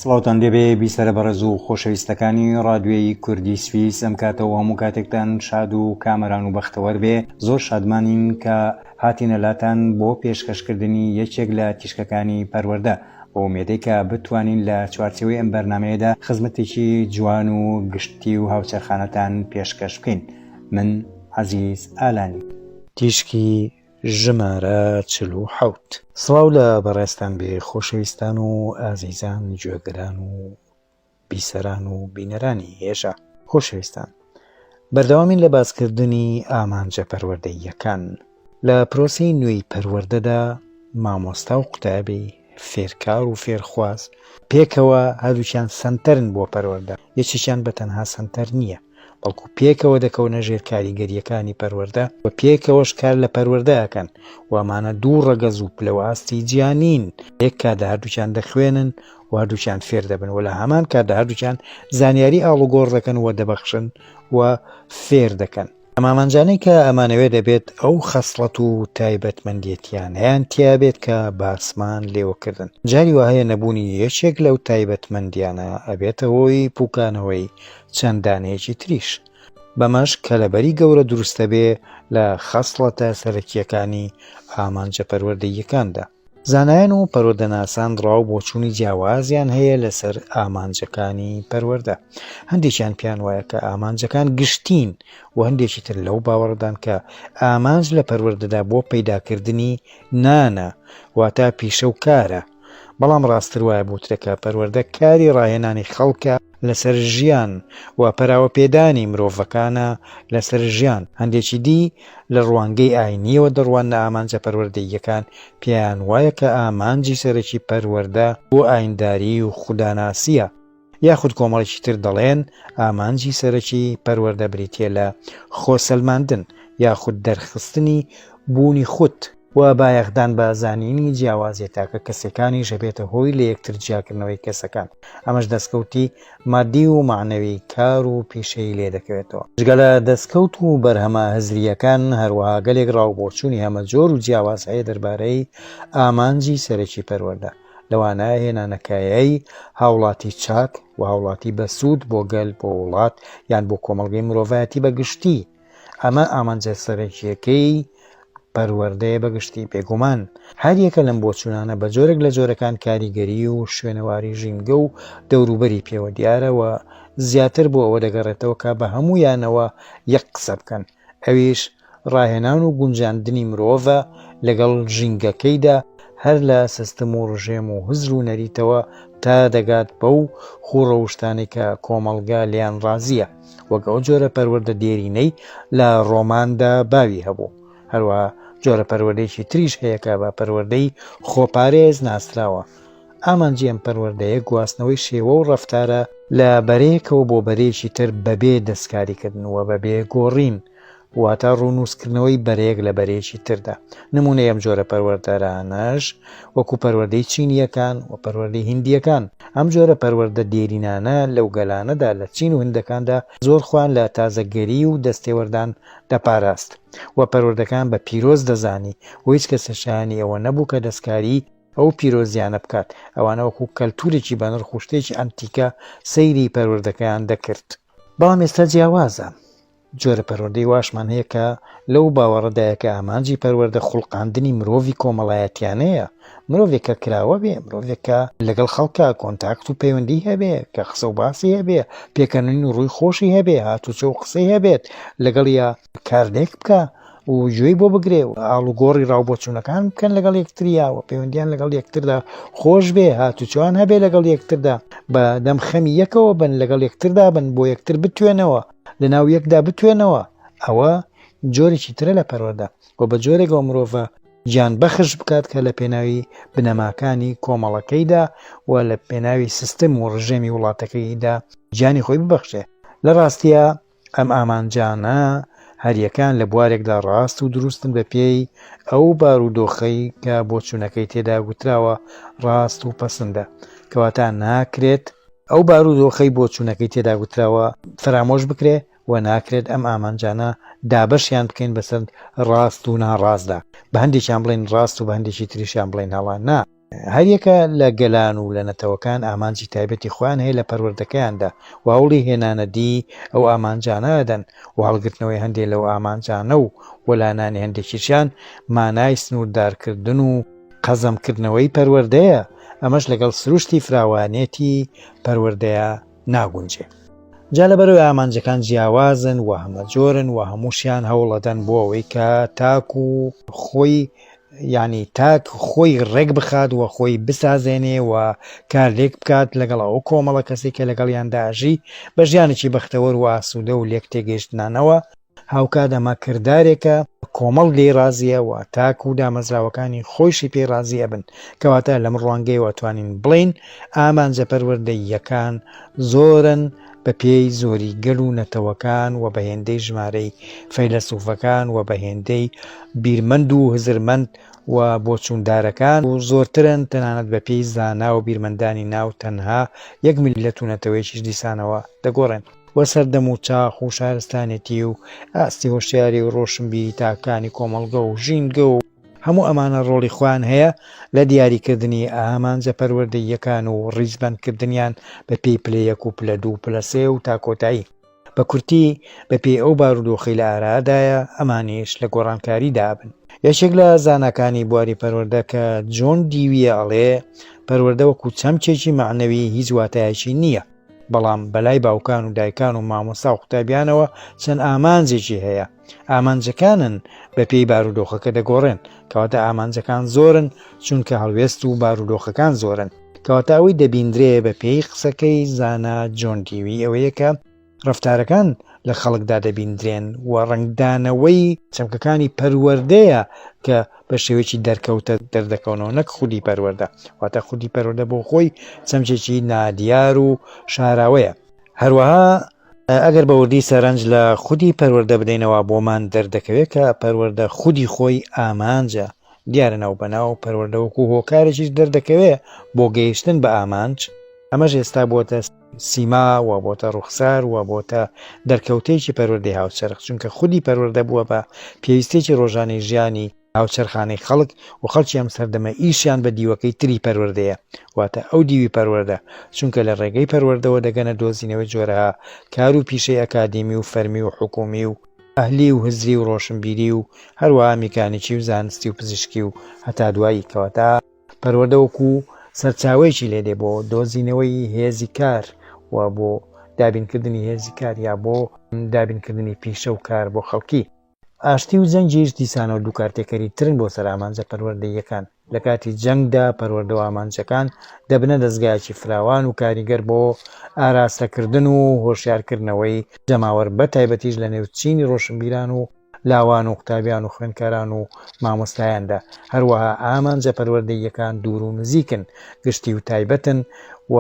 سڵاوتان دەبێ بیسەرە بەڕێز و خۆشەویستەکانی ڕادیۆیی کوردی سویس ئەم کاتەوە هەموو کاتێکتان شاد و کامەران و بەختەوەر بێ. زۆر شادمانین کە هاتینە لاتان بۆ پێشکەشکردنی یەکێک لە تیشکەکانی پەروەردە بۆ ئومێدەی کە بتوانین لە چوارچێوەی ئەم بەرنامەیەدا خزمەتێکی جوان و گشتی و هاوچەرخانەتان پێشکەش بکەین. من عەزیز ئالانی. تیشکی ژمارە 47. سڵاو لە بەڕێستان بێ خۆشەویستان و ئازیزان گوێگران و بیسەران و بینەرانی هێژە. خۆشەویستان، بەردەوامین لە باسکردنی ئامانجە پەروەردەییەکان. لە پرۆسەی نوێی پەروەردەدا مامۆستا و قوتابی، فێرکار و فێرخواز پێکەوە هەردووچیان سەنتەرن بۆ پەروەردە. یەکێکیان بەتەنها سەنتەر نییە، بەڵکو پێکەوە دەکەونە ژێر کاریگەریەکانی پەروەردە و پێکەوەش کار لە پەروەردە ئەکەن. وامانە دوو ڕەگەز و پلە و ئاستی جیانین. یەک کاتدا هەردووچیان دەخوێنن و هەردووچیان فێر دەبن، و لە هەمان کاتدا هەردووچیان زانیاری ئاڵوگۆڕ دەکەن و دەبەخشن و فێر دەکەن. ئەم ئامانجانەی کە ئەمانەوێ دەبێت ئەو خەسڵەت و تایبەتمەندیەتیان هەیەن تیا بێت کە باسمان لێوەکردن. جاری وهەیە نەبوونی یەکێک لەو تایبەتمەندیانە ئەبێتە هۆی پوکانەوەی چەند دانەیەکی تریش. بەمەش کە لەبەری گەورە دروستە بێ لە خەسڵەتە سەرەکیەکانی ئامانجە پەروەردەییەکاندا. زانایان و پەروەردەناسان ڕاو بۆ چوونی جیاوازیان هەیە لەسەر ئامانجەکانی پەروەردە. هەندێکیان پیان وایە کە ئامانجەکان گشتین و هەندێکی تر لەو باوەڕدان کە ئامانج لە پەروەردەدا بۆ پەیداکردنی نانە، واتە پیشە و کارە. بەڵام ڕاستتر وایە بوترەکە پەروەردە کاری ڕاهێنانی خەڵکە لەسەر ژیان و پەراوە پێدانی مرۆڤەکانە لەسەر ژیان. هەندێکی دی لە ڕوانگەی ئاینیەوە دەڕوانە ئامانجە پەروەردەییەکان پێیان وایە کە ئامانجی سەرەکی پەروەردە بۆ ئاینداری و خوداناسیە، یاخود کۆمەڵێکی تر دەڵێن ئامانجی سەرەکی پەروەردە بریتیە لە خۆسەلماندن یاخود دەرخستنی بوونی خود و بایەخدان بە زانینی جیاوازیە تاکە کەسەکانی ژەبێتە هۆی لە یەکتر جیاکردنەوەی کەسەکان. ئەمەش دەستکەوتی مادی و معنەوی کار و پیشەی لێ دەکەوێتەوە. جگەلە دەستکەوت و بەرهەمە هەزریەکان هەروەها گەلێک ڕاوبۆچوونی هەمە جۆر و جیاواز هەیە دەربارەی ئامانجی سەرەکی پەروەردە. لەوانایە هێنانەکایەی هاوڵاتی چاک و هاوڵاتی بەسوود بۆ گەل، بۆ وڵات یان بۆ کۆمەڵگەی مرۆڤایەتی بەگشتی. ئەمە ئامانجە سەرەکیەکەی پەروەردەیە بەگشتی. بێگومان هەر یەکە لەم بۆچوونانە بە جۆرێک لە جۆرەکان کاریگەری و شوێنەواری ژینگە و دەوروبەری پێوە دیارەوە زیاتر بۆ ئەوە دەگەڕێتەوە کە بە هەموویانەوە یەک قسە بکەن، ئەویش ڕاهێنان و گونجاندنی مرۆڤە لەگەڵ ژینگەکەیدا هەر لە سیستم و ڕژێم و هزر و نەریتەوە تا دەگات بەو خوڕەوشتانی کە کۆمەڵگا لیان ڕازیە، وەک ئەو جۆرە پەروەردە دێرینەی لە ڕۆماندا باوی هەبوو. هەروەها جۆرە پەروەردەیەکی تریش هەیە کە بە پەروەردەی خۆپارێز ناسراوە. ئامانجی ئەم پەروەردەیە گواستنەوەی شێوە و ڕەفتارە لە بەرەیەکەوە بۆ بەرەیەکی تر بەبێ دەستکاریکردن و بەبێ گۆڕین، واتە ڕوونووسکردنەوەی بەرەیەک لە بەرەیەکی تردا. نمونەی ئەم جۆرە پەروەردەرانەش وەکو پەروەردەی چینیەکان و پەروەردەی هیندیەکان. ئەم جۆرە پەروەردە دێرینانە لەو گەلانەدا لە چین و هندەکاندا زۆر خوان لە تازەگەری و دەستێوەردان دەپاراست و پەروەردەکان بە پیرۆز دەزانی و هیچ کەسەشانی ئەوە نەبوو کە دەستکاری ئەو پیرۆزیانە بکات. ئەوانە وەکو کەلتورێکی بەنرخ و شتێکی ئەنتیکە سەیری پەروەردەکەیان دەکرد. بەڵام ئێستا جیاوازە. جۆرە پەروەردەی واشمان هەیە کە لەو باوەڕەدایە کە ئامانجی پەروەردە خوڵقاندنی مرۆڤی کۆمەڵایەتیانەیە. مرۆڤێک کە کراوە بێ، مرۆڤێک کە لەگەڵ خەڵکە کۆنتاکت و پەیوەندی هەبێ، کە قسە و باسی هەبێ، پێکەنین و ڕووی خۆشی هەبێ، هاتوچۆ و قسەی هەبێت، لەگەڵ یا کارلێک بکە و گوێی بۆ بگرێ و ئاڵوگۆڕی ڕاوبۆچوونەکان بکەن لەگەڵ یەکتریا و پەیوەندیان لەگەڵ یەکتردا خۆش بێ، هاتوچۆیان هەبێ لەگەڵ یەکتردا، بە دەمخەمی یەکەوە بن، لەگەڵ یەکتردا بن، بۆ یەکتر بتوێنەوە، لە ناو یەکدا بتوێنەوە. ئەوە جۆرێکی ترە لە پەروەردە و بە جۆرێکەوە مرۆڤە گیان بەخش بکات کە لە پێناوی بنەماکانی کۆمەڵەکەیدا و لە پێناوی سیستم و ڕژێمی وڵاتەکەیدا گیانی خۆی ببەخشێ. لە ڕاستیە ئەم ئامانجانە هەریەکان لە بوارێکدا ڕاست و دروستن بە پێی ئەو بارودۆخەی کە بۆچوونەکەی تێدا گوتراوە ڕاست و پەسەندە، کەواتە ناکرێت ئەو بارودۆخەی بۆچوونەکەی تێدا گوتراوە فرامۆش بکرێ و ناکرێت ئەم ئامانجانە دابەشیان بکەین بەسەر ڕاست و ناڕاستدا. بە هەندێکیان بڵێن ڕاست و بە هەندێکی تریشیان بڵێن هەڵا. نا، هەریەکە لە گەلان و لە نەتەوەکان ئامانجی تایبەتی خۆیان هەیە لە پەروەردەکەیاندا و هەوڵی هێنانەدی ئەو ئامانجانەدەن و هەڵگرتنەوەی هەندێک لەو ئامانجانە و وەلانانی هەندێکیشیان مانای سنووردارکردن و قەزەمکردنەوەی پەروەردەیە، ئەمەش لەگەڵ سروشتی فراوانێتی پەروەردەیە ناگونجێ. جا لەبەرەوەی ئامانجەکان جیاوازن و هەمە جۆرن و هەمووشیان هەوڵەدەن بۆ ئەوەی کە تاک و خۆی تاک خۆی ڕێک بخات و خۆی بسازێنێ و کار لێک بکات لەگەڵ ئەو کۆمەڵە کەسی کە لەگەڵیانداژی بە ژیانێکی بەختەوەر و ئاسوودە و لێک تێگەیشتنانەوە هاوکات ئەمە کردارێکە کۆمەڵ لێ رازیە و تاک و دامەزراوەکانی خۆیشی پێ رازیە بن، کەواتە لەم ڕوانگەیەوە توانین بڵین ئامانجە پەروەردەییەکان زۆرن بە پێی زۆری گەل و نەتەوەکان و بە هێندەی ژمارەی فەیلسوفەکان و بە هێندەی بیرمەند و هزرمەند و بۆچووندارەکان و زۆرترن تەنانەت بە پێی زانا و بیرمەندانی ناو تەنها یەک میلەت و نەتەوەیەکیش دیسانەوە دەگۆڕێن وە سەردەم و چاخ و شارستانێتی و ئاستی هۆشیاری و ڕۆشنبیری تاکانی کۆمەڵگە و ژینگە و هەموو ئەمانە ڕۆڵی خوان هەیە لە دیاریکردنی ئامانجە پەروەردەییەکان و ڕیزبەندکردنیان بە پێی پلە یەک و پلە دوو پلە سێ و تا کۆتایی. بە کورتی بە پێی ئەو بارودۆخی لە ئارادایە ئەمانیش لە گۆڕانکاری دابن. یەکێک لە زاناکانی بواری پەروەردە کە جۆن دیویە ئەڵێ پەروەردە وەکو چەمچێکی معنەوی هیچ واتایەکی نییە، بەڵام بەلای باوکان و دایکان و مامۆستا و قوتابیانەوە چەند ئامانجێکی هەیە. ئامانجەکانن بە پێی بارودۆخەکە دەگۆڕێن، کەواتە ئامانجەکان زۆرن چونکە هەڵوێست و بارودۆخەکان زۆرن، کەواتە ئەوەی دەبیندرێ بە پێی قسەکەی زانا جۆن دیوی ئەوەیە کە ڕەفتارەکان لە خەڵکدا دەبیندرێن و ڕنگدانەوەی چەمکەکانی پەروەردەیە کە بە شێوەیەکی دەرکەوتە دەردەکەونەوە نەک خودی پەروەردە، واتە خودی پەروەردە بۆ خۆی چەمچێکی نادیار و شاراوەیە. هەروەها ئەگەر بە وردی سەرنج لە خودی پەروەردە بدەینەوە بۆمان دەردەکەوێت کە پەروەردە خودی خۆی ئامانجە، دیارە ناو بەناو پەروەردە وەکو هۆکارێکیش دەردەکەوێت بۆ گەیشتن بە ئامانج. ئەمەش ئێستا بۆتە سیما و بۆتە ڕوخسار و بۆتە دەرکەوتێکی پەروەردەی هاوچەرخ، چونکە خودی پەروەردە بووە بە پێویستێکی ڕۆژانەی ژیانی هاوچەرخانەی خەڵک و خەڵکی ئەم سەردەمە ئیشیان بە دیوەکەی تری پەروەردەیە، واتە ئەو دیوی پەروەردە، چونکە لە ڕێگەی پەروەردەوە دەگەنە دۆزینەوەی جۆرەها کار و پیشەی ئەکادیمی و فەرمی و حکومی و ئەهلی و هزری و ڕۆشنبیری و هەروەها میکانیکی و زانستی و پزیشکی و هەتا دوایی، کەواتە پەروەردە وەکو سەرچاوەیەکی لێدێ بۆ دۆزینەوەی هێزی کار و بۆ دابینکردنی هێزی کار یا بۆ دابینکردنی پیشە و کار بۆ خەڵکی. ئاشتی و جەنگیش دیسانە و دوو کارتێکەری ترن بۆ سەر ئامانجە پەروەردەییەکان. لە کاتی جەنگدا پەروەردە و ئامانجەکان دەبنە دەستگایەکی فراوان و کاریگەر بۆ ئاراستەکردن و هۆشیارکردنەوەی جەماوەر بە تایبەتیش لە نێو چینی ڕۆشنبیران و لاوان و قوتابیان و خوێندکاران و مامۆستایاندا. هەروەها ئامانجە پەروەردەییەکان دوور و نزیکن، گشتی و تایبەتن و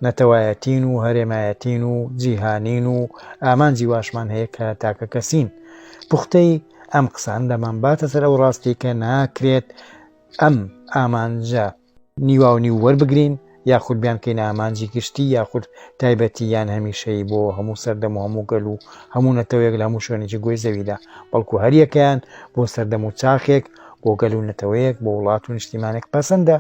نەتەوایەتین و هەرێمایەتین و جیهانین و ئامانجی واشمان هەیە کە تاکە کەسین. پوختەی ئەم قسان دەمان باتە سەر ئەو ڕاستی کە ناکرێت ئەم ئامانجە نیواونی وەربگرین یاخود بیان کەینە ئامانجی گشتی یاخود تایبەتی یان هەمیشەی بۆ هەموو سەردەم و هەموو گەل و هەموو نەتەوەیەک لە هەموو شوێنێکی گۆی زەویدا، بەڵکو هەریەکەیان بۆ سەردەم و چاخێک بۆ گەل و نەتەوەیەک بۆ وڵات و نیشتیمانێک پەسەندە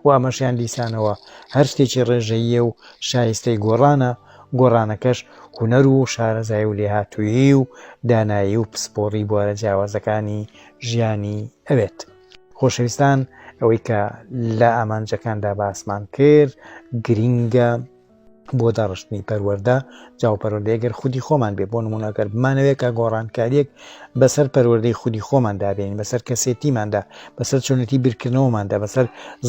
و ئەمەشیان دیسانەوە هەر شتێکی ڕێژەیە و شایستەی گۆڕانە، گۆڕانەکەش هونەر و شارەزای و لێهاتوویی و دانایی و پسپۆڕی بوارە جیاوازەکانی ژیانی ئەوێت. خۆشەویستان، ئەوەی کە لە ئامانجەکاندا باسمان کرد گرینگە بۆ داڕشتنی پەروەردە. جاو پەروەردە ئەگەر خودی خۆمان بێ، بۆ نمونە ئەگەر بمانەوێت کە گۆڕانکاریەک بەسەر پەروەردەی خودی خۆماندا بێنین، بەسەر کەسێتیماندا، بەسەر چۆنەتی بیرکردنەوەماندا، بەسەر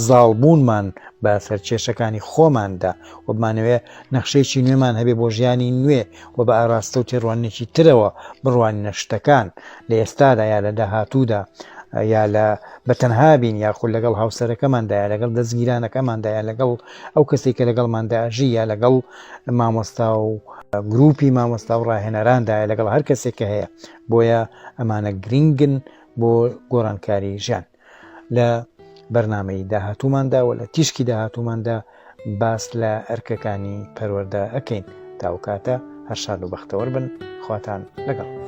زاڵبوونمان، بەسەر کێشەکانی خۆماندا و بمانەوێت نەخشەیەکی نوێمان هەبێ بۆ ژیانی نوێ و بە ئاراستە و تێڕوانێکی ترەوە بڕوانینە شتەکان لە ئێستادا یا لە داهاتوودا، یا لە بەتەنها بین یاخود لەگەڵ هاوسەرەکەماندا یا لەگەڵ دەستگیرانەکەماندا یا لەگەڵ ئەو کەسێک کە لەگەڵماندا ئەژی یا لەگەڵ مامۆستا و گروپی مامۆستا و ڕاهێنەراندا یا لەگەڵ هەر کەسێکە هەیە. بۆیە ئەمانە گرنگن بۆ گۆڕانکاری ژیان. لە بەرنامەی داهاتووماندا و لە تیشکی داهاتووماندا باس لە ئەرکەکانی پەروەردە ئەکەین. تاوکاتە هەر شاد و بەختەوەر بن، خواتان لەگەڵ.